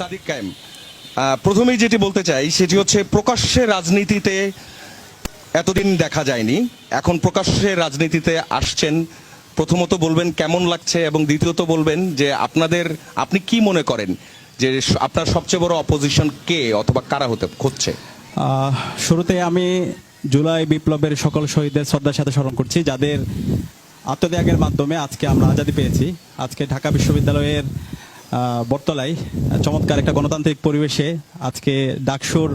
সাদিক কায়েম, প্রথমেই যেটি বলতে চাই সেটি হচ্ছে প্রকাশ্যে রাজনীতিতে এতদিন দেখা যায়নি, এখন প্রকাশ্যে রাজনীতিতে আসছেন। প্রথমত বলবেন কেমন লাগছে, এবং দ্বিতীয়ত বলবেন যে আপনি কি মনে করেন যে আপনার সবচেয়ে বড় অপোজিশন কে অথবা কারা হতে খুঁজছে? শুরুতে আমি জুলাই বিপ্লবের সকল শহীদদের শ্রদ্ধার সাথে স্মরণ করছি, যাদের আত্মত্যাগের মাধ্যমে আজকে আমরা আজাদি পেয়েছি। আজকে ঢাকা বিশ্ববিদ্যালয়ের বটতলায় চমৎকার একটা গণতান্ত্রিক পরিবেশে আজকে ডাকসুর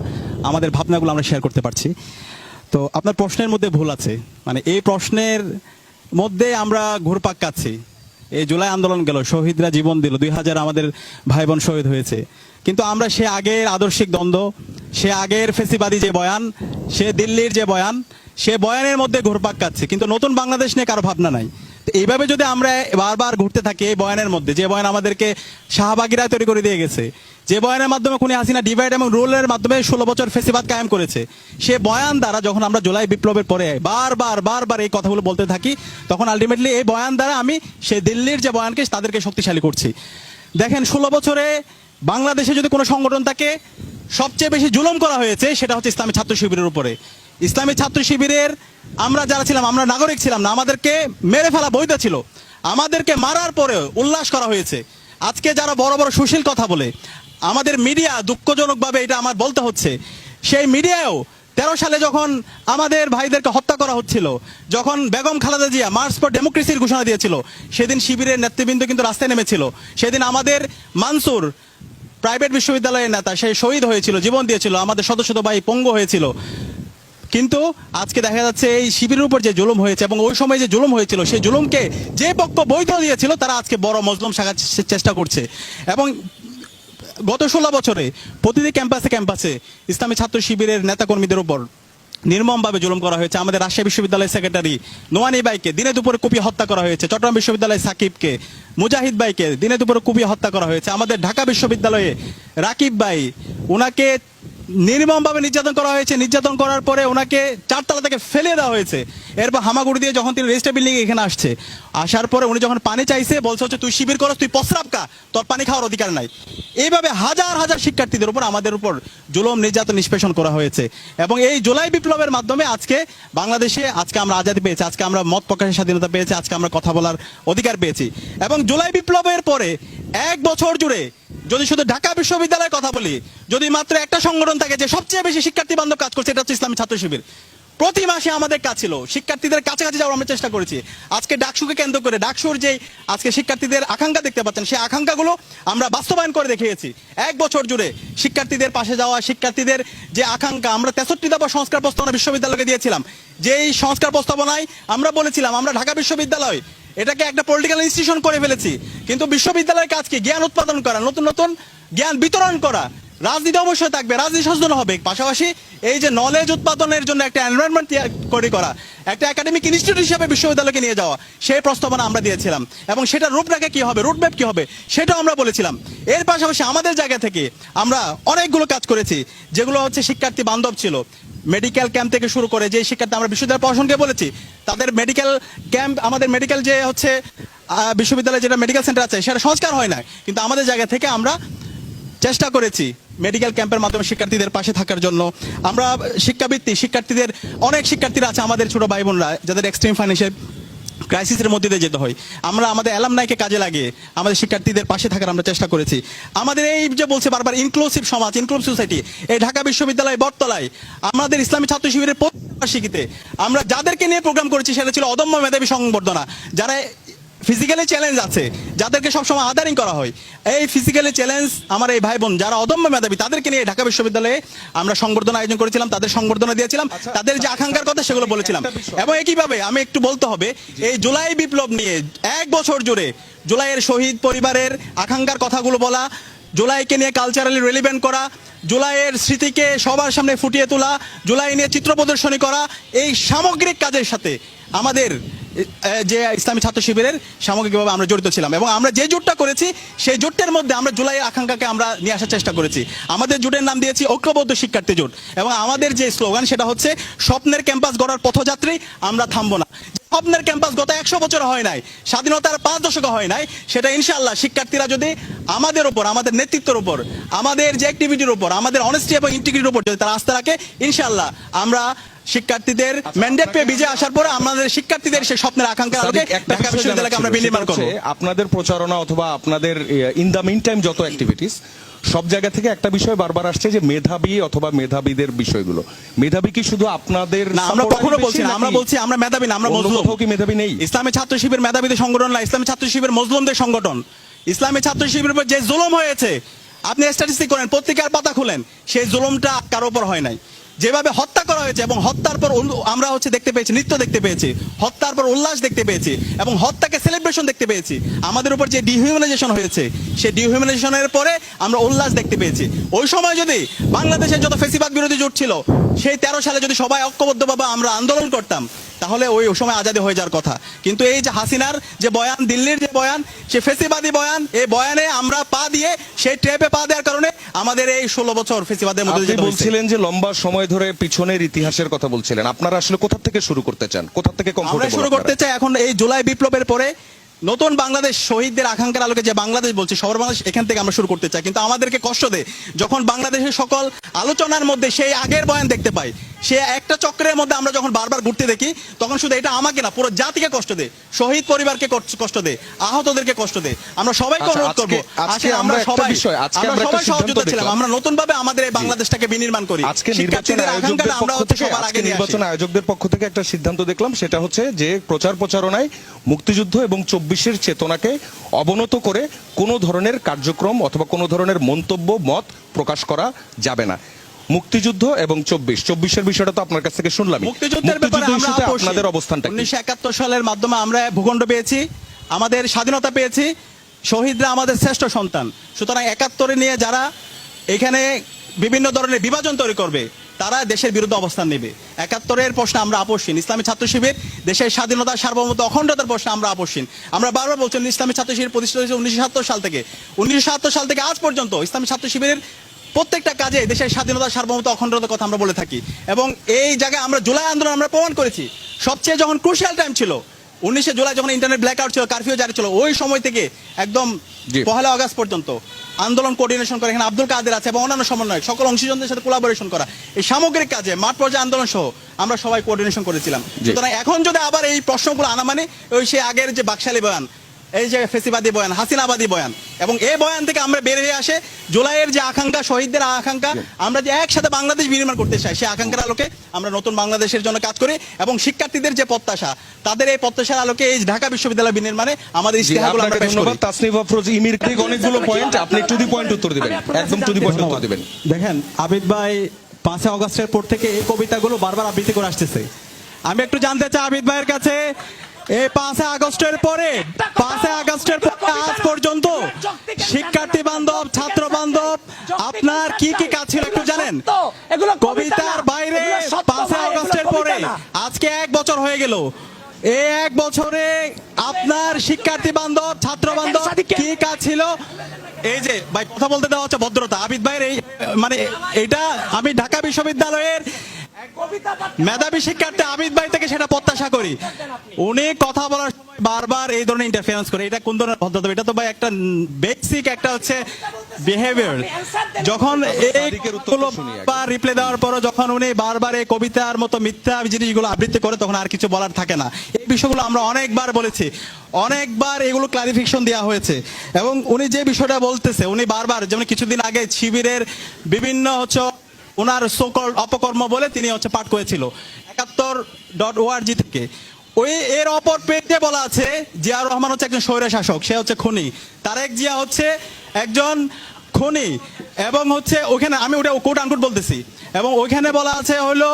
আমাদের ভাবনাগুলো আমরা শেয়ার করতে পারছি। তো আপনার প্রশ্নের মধ্যে ভুল আছে, মানে এই প্রশ্নের মধ্যে আমরা ঘুরপাক খাচ্ছি। এই জুলাই আন্দোলন গেল, শহীদরা জীবন দিল, 2000 আমাদের ভাই বোন শহীদ হয়েছে, কিন্তু আমরা সে আগের আদর্শিক দ্বন্দ্ব, সে আগের ফেসিবাদী যে বয়ান, সে দিল্লির যে বয়ান, সে বয়ানের মধ্যে ঘুরপাক খাচ্ছে, কিন্তু নতুন বাংলাদেশ নিয়ে কারো ভাবনা নাই। এইভাবে যদি আমরা বারবার ঘুরতে থাকি এই বয়ানের মধ্যে, যে বয়ান আমাদেরকে শাহবাগীরা তৈরি করে দিয়ে গেছে, যে বয়ানের মাধ্যমে খুনি হাসিনা ডিভাইড এবং রুলের মাধ্যমে 16 বছর ফেসিবাদ কায়েম করেছে, সে বয়ান দ্বারা যখন আমরা জুলাই বিপ্লবের পরে বারবার এই কথাগুলো বলতে থাকি, তখন আলটিমেটলি এই বয়ান দ্বারা আমি সে দিল্লির যে বয়ানকে তাদেরকে শক্তিশালী করছি। দেখেন, 16 বছরে বাংলাদেশে যদি কোনো সংগঠন থাকে, সবচেয়ে বেশি জুলুম করা হয়েছে সেটা হচ্ছে ইসলামী ছাত্র শিবিরের উপরে। ইসলামী ছাত্র শিবিরের আমরা যারা ছিলাম, আমরা নাগরিক ছিলাম না, আমাদেরকে মেরে ফেলা বৈধ ছিল, আমাদেরকে মারার পরেও উল্লাস করা হয়েছে। আজকে যারা বড় বড় সুশীল কথা বলে, আমাদের মিডিয়া দুঃখজনকভাবে এটা আমার বলতে হচ্ছে, সেই মিডিয়াও 13 সালে যখন আমাদের ভাইদেরকে হত্যা করা হচ্ছিল, যখন বেগম খালেদা জিয়া মার্চ ফর ডেমোক্রেসির ঘোষণা দিয়েছিল, সেদিন শিবিরের নেতৃবৃন্দ কিন্তু রাস্তায় নেমেছিল। সেদিন আমাদের মানসুর প্রাইভেট বিশ্ববিদ্যালয়ের নেতা, সে শহীদ হয়েছিল, জীবন দিয়েছিল, আমাদের শত শত ভাই পঙ্গু হয়েছিল। কিন্তু আজকে দেখা যাচ্ছে এই শিবিরের উপর যে জুলুম হয়েছে, এবং ওই সময় যে জুলুম হয়েছিল, সেই জুলুমকে যে পক্ষ বৈধ দিয়েছিল তারা আজকে বড় মজলুম সাজার চেষ্টা করছে। এবং গত 16 বছরে প্রতিটি ক্যাম্পাসে ইসলামী ছাত্র শিবিরের নেতাকর্মীদের উপর নির্মমভাবে জুলুম করা হয়েছে। আমাদের রাজশাহী বিশ্ববিদ্যালয়ের সেক্রেটারি নোয়ানি ভাইকে দিনে দুপুরে কুপিয়ে হত্যা করা হয়েছে। চট্টগ্রাম বিশ্ববিদ্যালয়ের সাকিবকে, মুজাহিদ ভাইকে দিনে দুপুরে কুপিয়ে হত্যা করা হয়েছে। আমাদের ঢাকা বিশ্ববিদ্যালয়ে রাকিব ভাই, ওনাকে নির্মমভাবে নির্যাতন করা হয়েছে। নির্যাতন করার পরে ওনাকে 4 তলা থেকে ফেলে দেওয়া হয়েছে। এরপর হামাগুড়ি দিয়ে যখন তিনি রেজিস্টার বিল্ডিং এখানে আসার পরে উনি যখন পানি চাইছে, বলছে হচ্ছে তুই শিবির করস, তুই প্রস্রাব খা, তোর পানি খাওয়ার অধিকার নাই। এইভাবে হাজার হাজার শিক্ষার্থীদের উপর, আমাদের উপর জুলুম নির্যাতন নিষ্পেষণ করা হয়েছে। এবং এই জুলাই বিপ্লবের মাধ্যমে আজকে বাংলাদেশে আজকে আমরা আজাদি পেয়েছি, আজকে আমরা মত প্রকাশের স্বাধীনতা পেয়েছি, আজকে আমরা কথা বলার অধিকার পেয়েছি। এবং জুলাই বিপ্লবের পরে 1 বছর জুড়ে যদি শুধু ঢাকা বিশ্ববিদ্যালয়ের কথা বলি, যদি মাত্র একটা সংগঠন থাকে যে সবচেয়ে বেশি শিক্ষার্থী বান্ধব কাজ করছে, এটা হচ্ছে ইসলামী ছাত্র শিবির। প্রতি মাসে আমাদের কাজ ছিল শিক্ষার্থীদের কাছাকাছি যাওয়ার আমরা চেষ্টা করেছি। আজকে ডাকসুকে কেন্দ্র করে, ডাকসুর যে আজকে শিক্ষার্থীদের আকাঙ্ক্ষা দেখতে পাচ্ছেন, সেই আকাঙ্ক্ষাগুলো আমরা বাস্তবায়ন করে দেখিয়েছি। 1 বছর জুড়ে শিক্ষার্থীদের পাশে যাওয়া, শিক্ষার্থীদের যে আকাঙ্ক্ষা, আমরা 63 দফা সংস্কার প্রস্তাবনা বিশ্ববিদ্যালয়কে দিয়েছিলাম। যেই সংস্কার প্রস্তাবনায় আমরা বলেছিলাম আমরা ঢাকা বিশ্ববিদ্যালয় এটাকে একটা পলিটিক্যাল ইনস্টিটিউশন করে ফেলেছি, কিন্তু বিশ্ববিদ্যালয়ের কাজ কি? জ্ঞান উৎপাদন করা, নতুন নতুন জ্ঞান বিতরণ করা। রাজনীতি অবশ্যই থাকবে, রাজনীতি সচেতন হবে, পাশাপাশি এই যে নলেজ উৎপাদনের জন্য একটা এনভায়রনমেন্ট তৈরি করা, একটা একাডেমিক ইনস্টিটিউট হিসেবে বিশ্ববিদ্যালয়কে নিয়ে যাওয়া, সেই প্রস্তাবনা আমরা দিয়েছিলাম। এবং সেটা রূপরেখা কি হবে, রুটম্যাপ কি হবে, সেটাও আমরা বলেছিলাম। এর পাশাপাশি আমাদের জায়গা থেকে আমরা অনেকগুলো কাজ করেছি যেগুলো হচ্ছে শিক্ষার্থী বান্ধব ছিল। মেডিকেল ক্যাম্প থেকে শুরু করে যে শিক্ষার্থী, আমরা বিশ্ববিদ্যালয় প্রশাসনকে বলেছি তাদের মেডিকেল ক্যাম্প, আমাদের মেডিকেল যে হচ্ছে বিশ্ববিদ্যালয়ে যেটা মেডিকেল সেন্টার আছে সেটা সংস্কার হয় না, কিন্তু আমাদের জায়গা থেকে আমরা চেষ্টা করেছি মেডিকেল ক্যাম্পের মাধ্যমে শিক্ষার্থীদের পাশে থাকার জন্য। আমরা শিক্ষাবৃত্তি, শিক্ষার্থীদের অনেক শিক্ষার্থীরা আছে আমাদের ছোট ভাই বোনরা যাদের এক্সট্রিম ফাইন্যান্সিয়াল ক্রাইসিসের মধ্যে দিয়ে যেতে হয়, আমরা আমাদের অ্যালামনাইকে কাজে লাগিয়ে আমাদের শিক্ষার্থীদের পাশে থাকার আমরা চেষ্টা করেছি। আমাদের এই যে বলছে বারবার ইনক্লুসিভ সমাজ, ইনক্লুসিভ সোসাইটি, এই ঢাকা বিশ্ববিদ্যালয় বটতলায় আমাদের ইসলামী ছাত্র শিবিরের প্রতিবার্ষিকীতে আমরা যাদেরকে নিয়ে প্রোগ্রাম করেছি সেটা ছিল অদম্য মেধাবী সংবর্ধনা। যারা ফিজিক্যালি চ্যালেঞ্জ আছে, যাদেরকে সবসময় আদারিং করা হয়, এই ফিজিক্যালি চ্যালেঞ্জ আমার এই ভাই বোন যারা অদম্য মেধাবী, তাদেরকে নিয়ে ঢাকা বিশ্ববিদ্যালয়ে আমরা সংবর্ধনা আয়োজন করেছিলাম, তাদের সংবর্ধনা দিয়েছিলাম, তাদের যে আকাঙ্ক্ষার কথা সেগুলো বলেছিলাম। এবং একইভাবে আমি একটু বলতে হবে, এই জুলাই বিপ্লব নিয়ে 1 বছর জুড়ে জুলাইয়ের শহীদ পরিবারের আকাঙ্ক্ষার কথাগুলো বলা, জুলাইকে নিয়ে কালচারালি রেলিভেন্ট করা, জুলাইয়ের স্মৃতিকে সবার সামনে ফুটিয়ে তোলা, জুলাই নিয়ে চিত্র প্রদর্শনী করা, এই সামগ্রিক কাজের সাথে আমাদের যে ইসলামী ছাত্র শিবিরের সামগ্রিকভাবে আমরা জড়িত ছিলাম। এবং আমরা যে জোটটা করেছি সেই জোটের মধ্যে আমরা জুলাইয়ের আকাঙ্ক্ষাকে আমরা নিয়ে আসার চেষ্টা করেছি। আমাদের জোটের নাম দিয়েছি ঐক্যবদ্ধ শিক্ষার্থী জোট, এবং আমাদের যে স্লোগান সেটা হচ্ছে স্বপ্নের ক্যাম্পাস গড়ার পথযাত্রী, আমরা থামবো না। স্বপ্নের ক্যাম্পাস গত 100 বছর হয় নাই, স্বাধীনতার 5 দশক হয় নাই, সেটা ইনশাআল্লাহ শিক্ষার্থীরা যদি আমাদের উপর, আমাদের নেতৃত্বের উপর, আমাদের যে অ্যাক্টিভিটির উপর, আমাদের অনেস্টি এবং ইন্টিগ্রিটির উপর যদি তারা আস্থা রাখে, ইনশাআল্লাহ আমরা শিক্ষার্থীদের ম্যান্ডেট পেয়ে বিজয় আসার পরে আমাদের শিক্ষার্থীদের সেই স্বপ্নের আকাঙ্ক্ষার আলোকে ঢাকা বিশ্ববিদ্যালয়কে আমরা বিনির্মাণ করব। আপনাদের প্রচারণা অথবা আপনাদের ইন দ্য মিন টাইম যত অ্যাক্টিভিটিস, সব জায়গা থেকে একটা বিষয় বারবার আসছে যে মেধাবী অথবা মেধাবীদের বিষয়গুলো। মেধাবী কি শুধু আপনাদের? না, আমরা কখনো বলছি না, আমরা বলছি আমরা মেধাবী না, আমরা মজলুম। কোথাও কি মেধাবী নেই? ইসলামী ছাত্র শিবির মেধাবীদের সংগঠন না, ইসলামী ছাত্র শিবির মজলুমদের সংগঠন। ইসলামী ছাত্র শিবিরের উপর যে জুলুম হয়েছে, আপনি স্ট্যাটিস্টিক করেন, পত্রিকার পাতা খুলেন, সেই জুলুমটা কারো উপর হয় নাই। যেভাবে হত্যা করা হয়েছে এবং হত্যার পর আমরা দেখতে পেয়েছি, নৃত্য দেখতে পেয়েছি, হত্যার পর উল্লাস দেখতে পেয়েছি এবং হত্যাকে সেলিব্রেশন দেখতে পেয়েছি। আমাদের উপর যে ডিহিউম্যানাইজেশন হয়েছে, সেই ডিহিউম্যানাইজেশনের পরে আমরা উল্লাস দেখতে পেয়েছি। ওই সময় যদি বাংলাদেশের যত ফেসিবাদ বিরোধী জোট ছিল, সেই 13 সালে যদি সবাই ঐক্যবদ্ধভাবে আমরা আন্দোলন করতাম, তাহলে ওই সময় আজাদি হয়ে যাওয়ার কথা। কিন্তু এই যে হাসিনার যে বয়ান, দিল্লির যে বয়ান, সে ফেসিবাদী বয়ান, এই বয়ানে আমরা পা দিয়ে সেই ট্র্যাপে পা দেওয়ার কারণে আমাদের এই 16 বছর ফেসিবাদের মধ্যে আপনি বলছিলেন যে লম্বা সময় ধরে পিছনের ইতিহাসের কথা বলছিলেন। আপনারা আসলে কোথা থেকে শুরু করতে চান? কোথা থেকে আমরা শুরু করতে চাই এখন এই জুলাই বিপ্লবের পরে নতুন বাংলাদেশ, শহীদদের আকাঙ্ক্ষার আলোকে যে বাংলাদেশ বলছি, সবার বাংলাদেশ, এখান থেকে আমরা শুরু করতে চাই। কিন্তু আমাদেরকে কষ্ট দেয় যখন বাংলাদেশের সকল আলোচনার মধ্যে সেই আগের বয়ান দেখতে পাই। সে একটা চক্রের মধ্যে আমরা যখন বারবার ঘুরতে দেখি, তখন শুধু এটা আমাকে না, পুরো জাতিকে কষ্ট দেয়, শহীদ পরিবারকে কষ্ট দেয়, আহতদেরকে কষ্ট দেয়। আমরা সবাইকে অনুরোধ করবো, আমরা সবাই সহযোগিতা ছিলাম, আমরা নতুন ভাবে আমাদের এই বাংলাদেশটাকে বিনির্মাণ করি। আজকে নির্বাচন আয়োজকদের পক্ষ থেকে একটা সিদ্ধান্ত দেখলাম, সেটা হচ্ছে যে প্রচারণায় মুক্তিযুদ্ধ এবং 24-এর চেতনাকে অবনত করে কোনো ধরনের কার্যক্রম অথবা কোনো ধরনের মন্তব্য, মত প্রকাশ করা যাবে না। মুক্তিযুদ্ধ এবং 24-এর বিষয়টা তো আপনার কাছ থেকে শুনলাম। মুক্তিযুদ্ধের ব্যাপারে আপনাদের অবস্থানটা 1971 সালের মাধ্যমে আমরা ভূখণ্ড পেয়েছি, আমাদের স্বাধীনতা পেয়েছি, শহীদরা আমাদের শ্রেষ্ঠ সন্তান। সুতরাং 71 নিয়ে যারা এখানে বিভিন্ন ধরনের বিভাজন তৈরি করবে, তারা দেশের বিরুদ্ধে অবস্থান নেবে। 71-এর প্রশ্নে আমরা আপোষহীন। ইসলামী ছাত্র শিবির দেশের স্বাধীনতা, সার্বভৌমত্ব, অখণ্ডতার প্রশ্নে আমরা আপোষহীন। আমরা বারবার বলছি, ইসলামী ছাত্র শিবির প্রতিষ্ঠিত হয়েছে 1977 সাল থেকে। 1977 সাল থেকে আজ পর্যন্ত ইসলামী ছাত্র শিবিরের প্রত্যেকটা কাজে দেশের স্বাধীনতা, সার্বভৌমত্ব, অখণ্ডতার কথা আমরা বলে থাকি। এবং এই জায়গায় আমরা জুলাই আন্দোলন আমরা প্রমাণ করেছি। সবচেয়ে যখন ক্রুশিয়াল টাইম ছিল, 19 জুলাই যখন ইন্টারনেট ব্ল্যাকআউট ছিল, কারফিউ জারি ছিল, ওই সময় থেকে একদম 1 আগস্ট পর্যন্ত আন্দোলন কোঅর্ডিনেশন করে এখানে আব্দুল কাদের আছে এবং অন্যান্য সমন্বয়ক, সকল অংশীজনদের সাথে কোলাবোরেশন করা, এই সামগ্রিক কাজে মাঠ পর্যায়ে আন্দোলন সহ আমরা সবাই কোঅর্ডিনেশন করেছিলাম। সুতরাং এখন যদি আবার এই প্রশ্নগুলো আনা, মানে ওই সে আগের যে বাকশালী বয়ান, এই যে ফেসিবাদী বয়ান, হাসিনাবাদী বয়ান, এবং এই বয়ান থেকে আমরা বেরিয়ে আসে জুলাইয়ের যে আকাঙ্ক্ষা, শহীদদের আকাঙ্ক্ষা, আমরা যে একসাথে বাংলাদেশ বিনির্মাণ করতে চাই, সেই আকাঙ্ক্ষার আলোকে আমরা নতুন বাংলাদেশের জন্য কাজ করি। এবং শিক্ষার্থীদের যে প্রত্যাশা, তাদের এই প্রত্যাশার আলোকে এই ঢাকা বিশ্ববিদ্যালয় বিনির্মাণে আমাদের ইস্তেহারগুলো আমরা পেশ করি। তাসনিফ আফরোজ ইমির থেকে অনেকগুলো পয়েন্ট, আপনি টু দি পয়েন্ট উত্তর দিবেন, একদম টু দি পয়েন্ট উত্তর দিবেন। দেখেন, আবিদ ভাই 5 আগস্টের পর থেকে এই কবিতাগুলো বারবার আবৃত্তি করে আসতেছে। আমি একটু জানতে চাই আবিদ ভাইয়ের কাছে, এই 5 আগস্টের পরে আজ পর্যন্ত শিক্ষার্থী বান্ধব, ছাত্র বান্ধব আপনার কি কি কাজ ছিল একটু জানেন? কবিতার বাইরে 5 আগস্টের পরে আজকে 1 বছর হয়ে গেল। এই 1 বছরে আপনার শিক্ষার্থী বান্ধব, ছাত্র বান্ধব কি কাজ ছিল? এই যে ভাই কথা বলতে দেওয়া হচ্ছে ভদ্রতা। আবিদ ভাইয়ের এই মানে এটা আমি ঢাকা বিশ্ববিদ্যালয়ের মেধাবী শিক্ষার্থী আবিদ ভাই থেকে সেটা প্রত্যাশা করি। উনি কথা বলার সময় বারবার এই ধরনের ইন্টারফারেন্স করে, এটা কোন ধরনের ভদ্রতা? এটা তো ভাই একটা বেসিক একটা হচ্ছে বিহেভিয়ার। যখন এই রিপ্লাই দেওয়ার পর যখন উনি বারবার এই কবিতার মতো মিথ্যা জিনিসগুলো আবৃত্তি করে, তখন আর কিছু বলার থাকে না। এই বিষয়গুলো আমরা অনেকবার বলেছি, অনেকবার এগুলো ক্লারিফিকেশন দেওয়া হয়েছে। এবং উনি যে বিষয়টা বলতেছে, উনি বারবার, যেমন কিছুদিন আগে শিবিরের বিভিন্ন হচ্ছে ওনার সকল অপকর্ম বলে তিনি হচ্ছে পাঠ করেছিল 71.org থেকে। ওই এর অপর পেজে বলা আছে জিয়াউর রহমান হচ্ছে একজন স্বৈর শাসক, সে হচ্ছে খুনি, তারেক জিয়া হচ্ছে একজন খুনি, এবং হচ্ছে ওখানে আমি ওটা কোট আনকোট বলতেছি, এবং ওইখানে বলা আছে হলো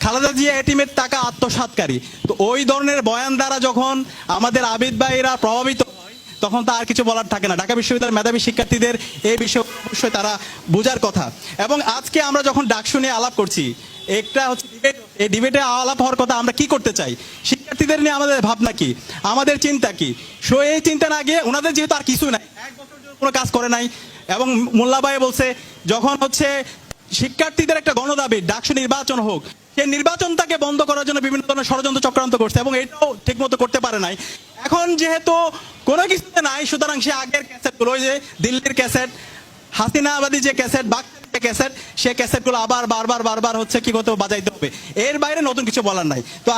খালেদা জিয়া এটিমের টাকা আত্মসাৎকারী। তো ওই ধরনের বয়ান দ্বারা যখন আমাদের আবিদ ভাইরা প্রভাবিত, তখন তো আর কিছু বলার থাকে না। ঢাকা বিশ্ববিদ্যালয়ের মেধাবী শিক্ষার্থীদের এই বিষয়ে অবশ্যই তারা বোঝার কথা। এবং আজকে আমরা যখন ডাকসু নিয়ে আলাপ করছি, একটা হচ্ছে এই ডিবেটে আলাপ হওয়ার কথা, আমরা কি করতে চাই, শিক্ষার্থীদের নিয়ে আমাদের ভাবনা কি, আমাদের চিন্তা কি। সো এই চিন্তা না গিয়ে ওনাদের যেহেতু আর কিছু নাই, 1 বছর কোনো কাজ করে নাই, এবং মোল্লা ভাই বলছে যখন হচ্ছে শিক্ষার্থীদের একটা গণদাবি ডাকসু নির্বাচন হোক, সে নির্বাচনটাকে বন্ধ করার জন্য বিভিন্ন ধরনের ষড়যন্ত্র চক্রান্ত করছে এবং এটাও ঠিক মতো করতে পারে নাই। এখন যেহেতু কোনো কিছুতে নাই, সুতরাং সে আগের ক্যাসেটগুলো, ওই যে দিল্লির ক্যাসেট, হাসিনাবাদী যে ক্যাসেট, ক্যাসেট, সে ক্যাসেটগুলো আবার বারবার হচ্ছে কি করতে হবে, বাজাইতে হবে। এর বাইরে নতুন কিছু বলার নাই। তো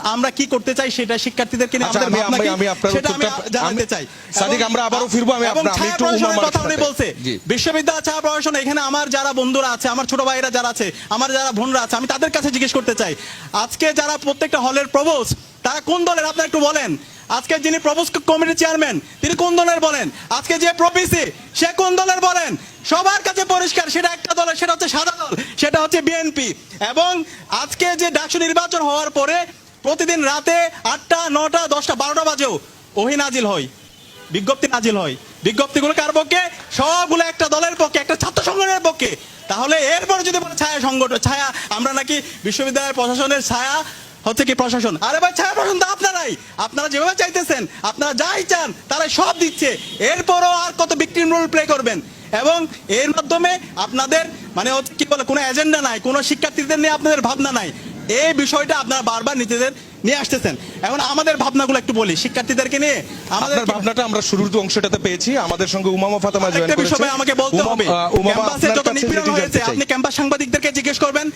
আমরা কি করতে চাই সেটা শিক্ষার্থীদেরকে নিয়ে আচ্ছা, আমাদের ভাবনা কি, আমি আপনার সেটা আমি উত্তরটা- জানাতে চাই। সাদিক, আমরা আবারও ফিরবো। আমি এবং একটু ছায়া প্রশাসনের উমামার কথা উনি সাথে- বলছে, জি। বিশ্ববিদ্যালয় ছায়া প্রশাসন, এখানে আমার যারা বন্ধুরা আছে, আমার ছোট ভাইরা যারা আছে, আমার যারা বোনরা আছে, আমি তাদের কাছে জিজ্ঞেস করতে চাই, আজকে যারা প্রত্যেকটা হলের প্রভোস্ট, তারা কোন দলের আপনারা একটু বলেন। আজকে যিনি প্রভোস্ট কমিটির চেয়ারম্যান, তিনি কোন দলের বলেন। আজকে যে প্রপিসি, সে কোন দলের বলেন। সবার কাছে পরিষ্কার, সেটা একটা দলের, সেটা হচ্ছে সাদা দল, সেটা হচ্ছে বিএনপি। এবং আজকে যে ডাকসু নির্বাচন হওয়ার পরে প্রতিদিন রাতে 8টা, 9টা, 10টা, 12টা বাজেও ওহি নাজিল হয়, বিজ্ঞপ্তি নাজিল হয়। বিজ্ঞপ্তিগুলো কার পক্ষে? সবগুলো একটা দলের পক্ষে, একটা ছাত্র সংগঠনের পক্ষে। তাহলে এরপর যদি বলে ছায়া সংগঠন, ছায়া আমরা নাকি বিশ্ববিদ্যালয়ের প্রশাসনের ছায়া হচ্ছে কি প্রশাসন। আরে ভাই, ছায়া প্রশাসন তো আপনারাই, আপনারা যেভাবে চাইতেছেন, আপনারা যাই চান তারাই সব দিচ্ছে। এরপরও আর কত ভিকটিম রোল প্লে করবেন? এবং এর মাধ্যমে আপনাদের মানে হচ্ছে কি বলে, কোনো এজেন্ডা নাই, কোনো শিক্ষার্থীদের নিয়ে আপনাদের ভাবনা নাই। এই বিষয়টা আপনারা বারবার নিজেদের নিয়ে আসতেছেন। এখন আমাদের ভাবনাগুলো একটু বলি শিক্ষার্থীদেরকে নিয়ে। আমাদের আপনার ভাবনাটা আমরা শুরুর অংশটাতে পেয়েছি। আমাদের সঙ্গে উমামা ফাতেমা জয়েন একটা করেছে। বিষয় আমাকে বলতে হবে। উমামা, ক্যাম্পাসে আপনার যত কাছে নিপীড়ন যেটি হয়েছে, জানতে চাই। আপনি ক্যাম্পাস সাংবাদিকদেরকে জিজ্ঞেস করবেন।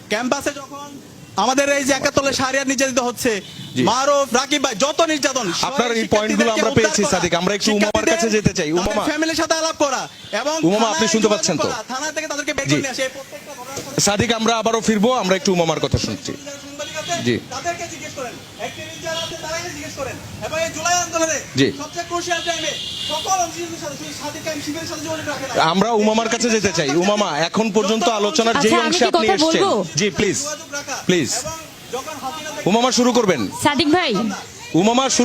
ক্যাম্পাসে যখন আমাদের এই যে একাত্তরে শাহরিয়ার নির্যাতিত হচ্ছে, জি। মারুফ, রাকিব ভাই, যত নির্যাতন, আপনার এই পয়েন্টগুলো আমরা পেয়েছি সাদিক। আমরা একটু উমামার কাছে যেতে চাই। উমামা, ফ্যামিলির সাথে আলাপ করা এবং উমামা, আপনি থানায় শুনতে যোগাযোগ পাচ্ছেন তো? করা, থানা থেকে তাদেরকে বের জি। করে নিয়ে আসে। এই প্রত্যেকটা ঘটনার সাথে সাদিক, আমরা আবারও ফিরবো। আমরা একটু উমামার কথা শুনছি। সাংবাদিক আছে, জি। তাদেরকে জিজ্ঞেস করেন। অ্যাক্টিভিস্ট যারা আছে তাদেরকে জিজ্ঞেস করেন। এবং এই জুলাই আন্দোলনে জি। সবচেয়ে ক্রুশিয়াল টাইমে সকল অংশীদারদের সাথে, সেই সাদিক আইন শিবিরের সাথে যোগাযোগ রাখে না। আমরা উমামার কাছে যেতে চাই। উমামা, এখন পর্যন্ত আলোচনার যে আচ্ছা, আমি অংশে কি আপনি কথা এসেছেন, বলবো? জি প্লিজ যোগাযোগ রাখা। প্লিজ এবং যখন হাসিনা উমামা শুরু করবেন। সাদিক ভাই, উমামা শুরু